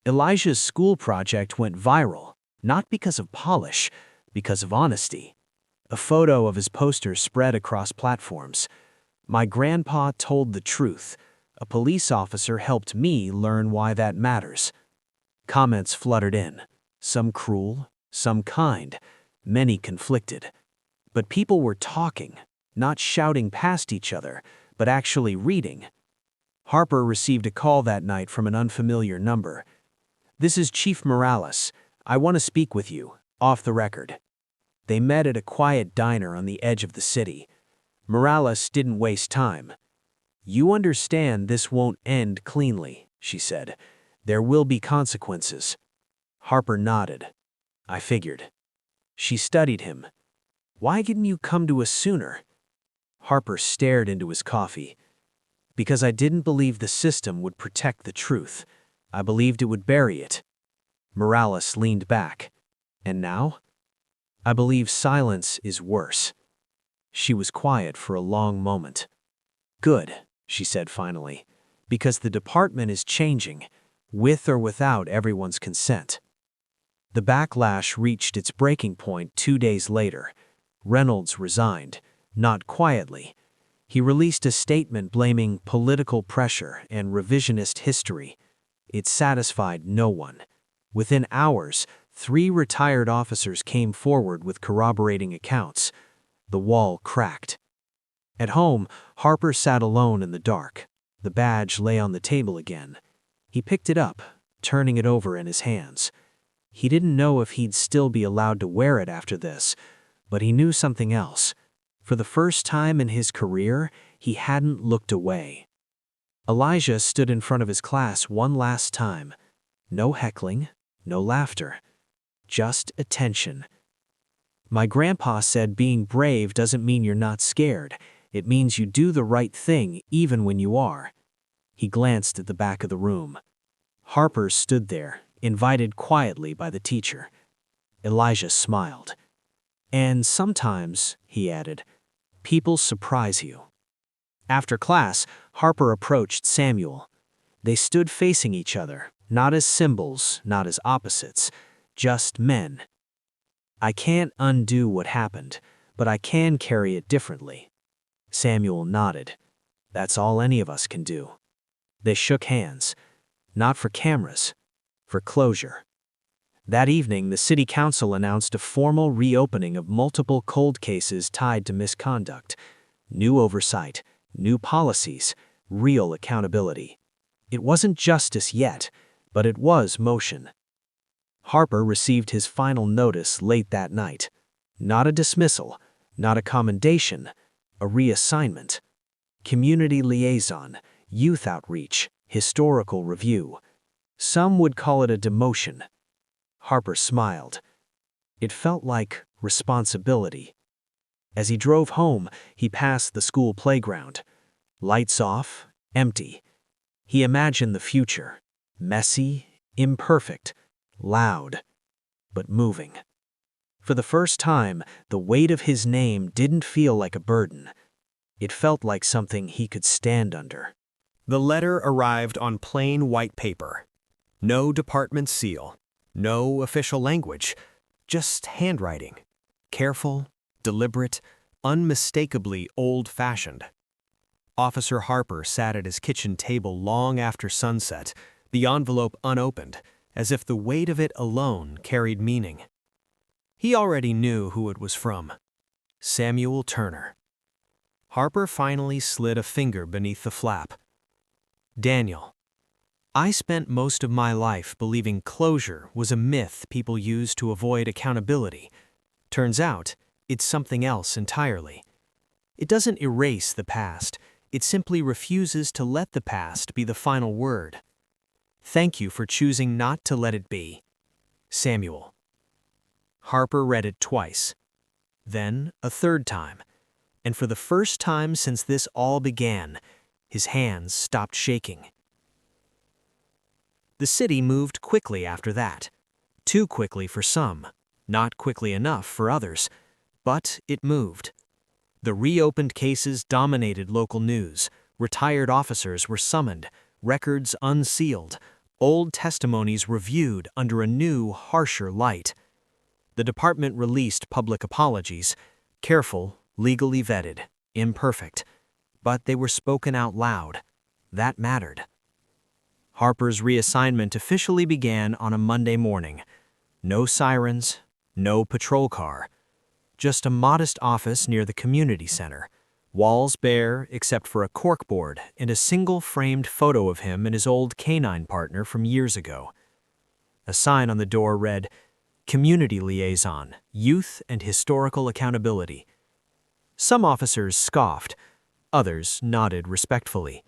Elijah's school project went viral, not because of polish, because of honesty. A photo of his poster spread across platforms. "My grandpa told the truth. A police officer helped me learn why that matters." Comments fluttered in, some cruel, some kind, many conflicted. But people were talking, not shouting past each other, but actually reading. Harper received a call that night from an unfamiliar number. "This is Chief Morales. I want to speak with you, off the record." They met at a quiet diner on the edge of the city. Morales didn't waste time. "You understand this won't end cleanly," she said. "There will be consequences." Harper nodded. "I figured." She studied him. Why didn't you come to us sooner? Harper stared into his coffee. Because I didn't believe the system would protect the truth. I believed it would bury it. Morales leaned back. And now? I believe silence is worse. She was quiet for a long moment. Good, she said finally, because the department is changing, with or without everyone's consent. The backlash reached its breaking point 2 days later. Reynolds resigned, not quietly. He released a statement blaming political pressure and revisionist history. It satisfied no one. Within hours, 3 retired officers came forward with corroborating accounts. The wall cracked. At home, Harper sat alone in the dark. The badge lay on the table again. He picked it up, turning it over in his hands. He didn't know if he'd still be allowed to wear it after this, but he knew something else. For the first time in his career, he hadn't looked away. Elijah stood in front of his class one last time. No heckling, no laughter. Just attention. My grandpa said being brave doesn't mean you're not scared. It means you do the right thing even when you are. He glanced at the back of the room. Harper stood there, invited quietly by the teacher. Elijah smiled. And sometimes, he added, people surprise you. After class, Harper approached Samuel. They stood facing each other, not as symbols, not as opposites, just men. I can't undo what happened, but I can carry it differently. Samuel nodded. That's all any of us can do. They shook hands, not for cameras, for closure. That evening, the city council announced a formal reopening of multiple cold cases tied to misconduct. New oversight, new policies, real accountability. It wasn't justice yet, but it was motion. Harper received his final notice late that night. Not a dismissal, not a commendation, a reassignment. Community liaison, youth outreach, historical review. Some would call it a demotion. Harper smiled. It felt like responsibility. As he drove home, he passed the school playground. Lights off, empty. He imagined the future. Messy, imperfect, loud, but moving. For the first time, the weight of his name didn't feel like a burden. It felt like something he could stand under. The letter arrived on plain white paper. No department seal. No official language. Just handwriting. Careful, deliberate, unmistakably old-fashioned. Officer Harper sat at his kitchen table long after sunset, the envelope unopened, as if the weight of it alone carried meaning. He already knew who it was from. Samuel Turner. Harper finally slid a finger beneath the flap. Daniel. I spent most of my life believing closure was a myth people used to avoid accountability. Turns out, it's something else entirely. It doesn't erase the past. It simply refuses to let the past be the final word. Thank you for choosing not to let it be. Samuel. Harper read it twice. Then a third time. And for the first time since this all began, his hands stopped shaking. The city moved quickly after that. Too quickly for some, not quickly enough for others. But it moved. The reopened cases dominated local news. Retired officers were summoned, records unsealed, old testimonies reviewed under a new, harsher light. The department released public apologies, careful, legally vetted, imperfect. But they were spoken out loud. That mattered. Harper's reassignment officially began on a Monday morning. No sirens, no patrol car. Just a modest office near the community center. Walls bare except for a corkboard and a single framed photo of him and his old canine partner from years ago. A sign on the door read, Community Liaison, Youth and Historical Accountability. Some officers scoffed, others nodded respectfully.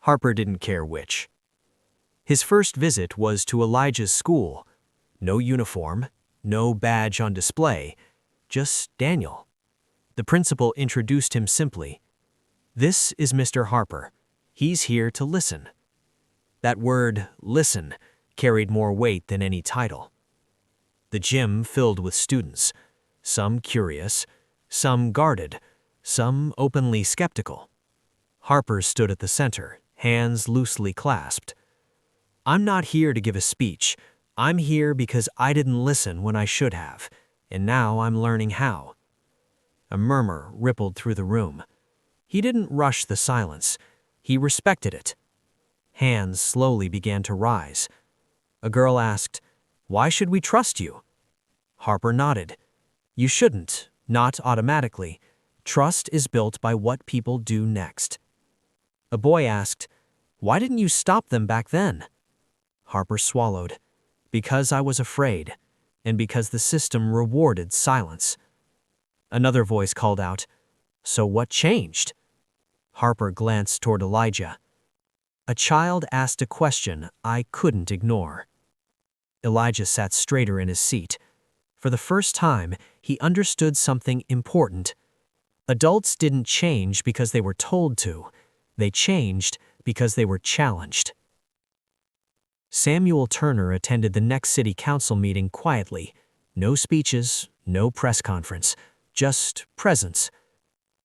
Harper didn't care which. His first visit was to Elijah's school. No uniform, no badge on display, just Daniel, The principal introduced him simply. "This is Mr. Harper. He's here to listen." That word, listen, carried more weight than any title. The gym filled with students, some curious, some guarded, some openly skeptical. Harper stood at the center, hands loosely clasped. "I'm not here to give a speech. I'm here because I didn't listen when I should have, and now I'm learning how." A murmur rippled through the room. He didn't rush the silence. He respected it. Hands slowly began to rise. A girl asked, "Why should we trust you?" Harper nodded. "You shouldn't, not automatically. Trust is built by what people do next." A boy asked, "Why didn't you stop them back then?" Harper swallowed. "Because I was afraid, and because the system rewarded silence." Another voice called out, "So what changed?" Harper glanced toward Elijah. A child asked a question I couldn't ignore. Elijah sat straighter in his seat. For the first time, he understood something important. Adults didn't change because they were told to. They changed because they were challenged. Samuel Turner attended the next city council meeting quietly. No speeches, no press conference, just presence.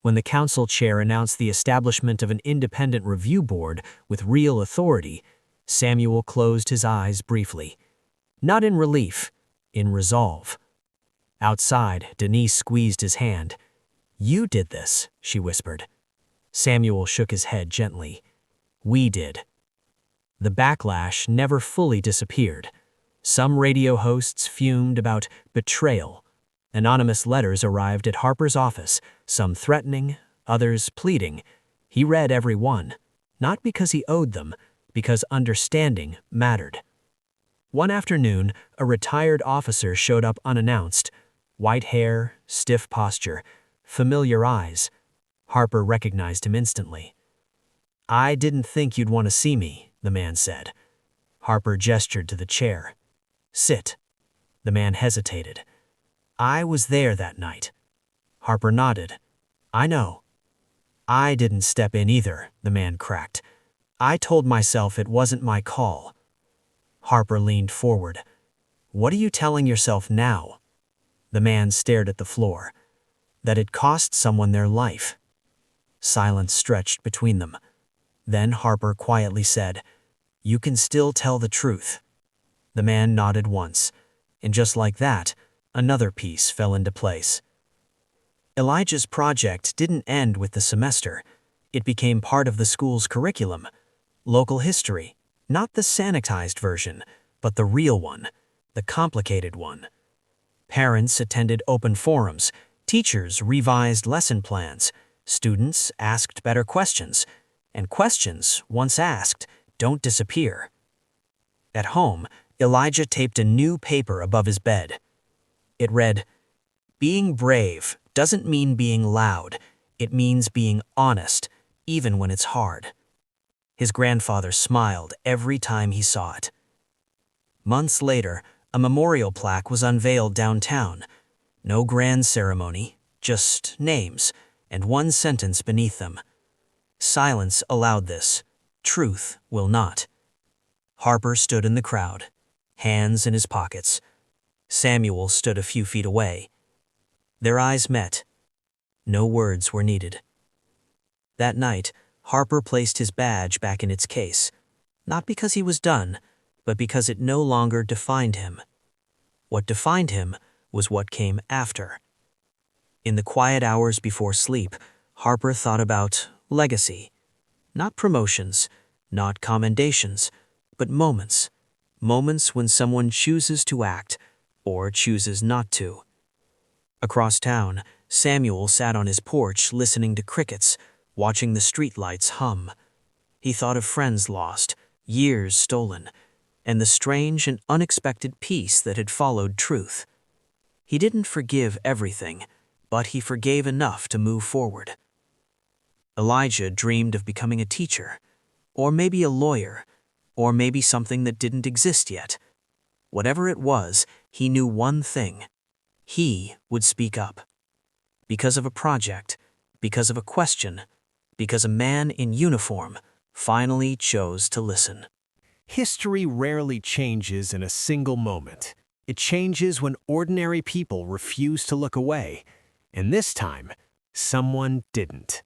When the council chair announced the establishment of an independent review board with real authority, Samuel closed his eyes briefly. Not in relief, in resolve. Outside, Denise squeezed his hand. "You did this," she whispered. Samuel shook his head gently. "We did." The backlash never fully disappeared. Some radio hosts fumed about betrayal. Anonymous letters arrived at Harper's office, some threatening, others pleading. He read every one, not because he owed them, because understanding mattered. One afternoon, a retired officer showed up unannounced. White hair, stiff posture, familiar eyes. Harper recognized him instantly. "I didn't think you'd want to see me," the man said. Harper gestured to the chair. "Sit." The man hesitated. "I was there that night." Harper nodded. "I know." "I didn't step in either," the man cracked. "I told myself it wasn't my call." Harper leaned forward. "What are you telling yourself now?" The man stared at the floor. "That it cost someone their life." Silence stretched between them. Then Harper quietly said, "You can still tell the truth." The man nodded once, and just like that, another piece fell into place. Elijah's project didn't end with the semester. It became part of the school's curriculum. Local history, not the sanitized version, but the real one, the complicated one. Parents attended open forums, teachers revised lesson plans, students asked better questions, and questions, once asked, don't disappear. At home, Elijah taped a new paper above his bed. It read, "Being brave doesn't mean being loud. It means being honest, even when it's hard." His grandfather smiled every time he saw it. Months later, a memorial plaque was unveiled downtown. No grand ceremony, just names, and one sentence beneath them. Silence allowed this. Truth will not. Harper stood in the crowd, hands in his pockets. Samuel stood a few feet away. Their eyes met. No words were needed. That night, Harper placed his badge back in its case, not because he was done, but because it no longer defined him. What defined him was what came after. In the quiet hours before sleep, Harper thought about legacy. Not promotions, not commendations, but moments. Moments when someone chooses to act or chooses not to. Across town, Samuel sat on his porch listening to crickets, watching the streetlights hum. He thought of friends lost, years stolen, and the strange and unexpected peace that had followed truth. He didn't forgive everything, but he forgave enough to move forward. Elijah dreamed of becoming a teacher, or maybe a lawyer, or maybe something that didn't exist yet. Whatever it was, he knew one thing. He would speak up. because of a project, because of a question, because a man in uniform finally chose to listen. History rarely changes in a single moment. It changes when ordinary people refuse to look away. And this time, someone didn't.